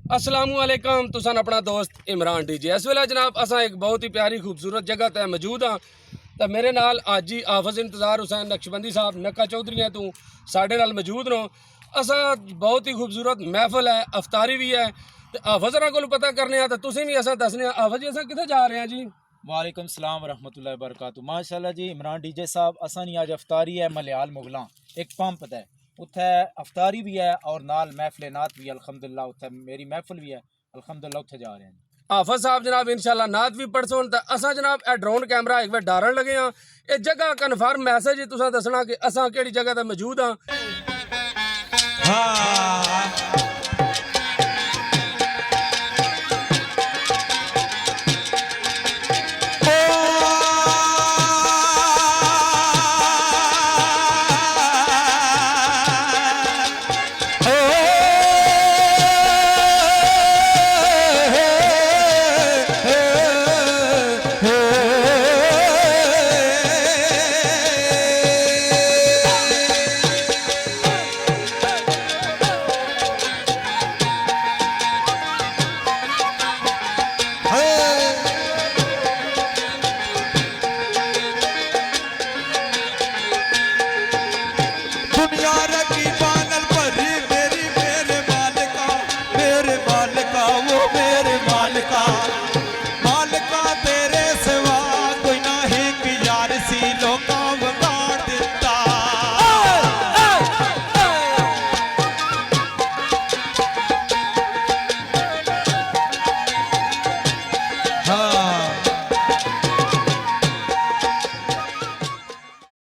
असलामुअलैकुम तुसन अपना दोस्त इमरान डीजे इस वेले जनाब असा एक बहुत ही प्यारी खूबसूरत जगह ते मौजूद हाँ। तो मेरे नाल अज ही हाफिज इंतजार हुसैन नक्शबंदी साहब नक्का चौधरी ने तू साढ़े नाल मौजूद नो। असा बहुत ही खूबसूरत महफल है, अफतारी भी है। तो हाफिज को पता करने तो तुम भी असा दसने हाफिज जी असा कितने जा रहे हैं जी। वालेकुम सलाम रहमतुल्लाहि वबरकातुहू। माशाल्लाह जी इमरान डीजे साहब असानी आज अफ्तारी है मलयाल मुगलां एक पंप है उत्थे अफ्तारी भी है और नाल महफिल नात भी है। अल्हम्दुलिल्लाह उत्थे मेरी महफिल भी है अल्हम्दुलिल्लाह उत्थे जा रहे हैं। हाफिज साहब जनाब इंशाल्लाह नात भी पढ़सन तो असा जनाब ए ड्रोन कैमरा एक बार डारन लगे हाँ। ये जगह कन्फर्म मैसेज तुसा दसना कि असा केड़ी जगह ते मौजूद हाँ।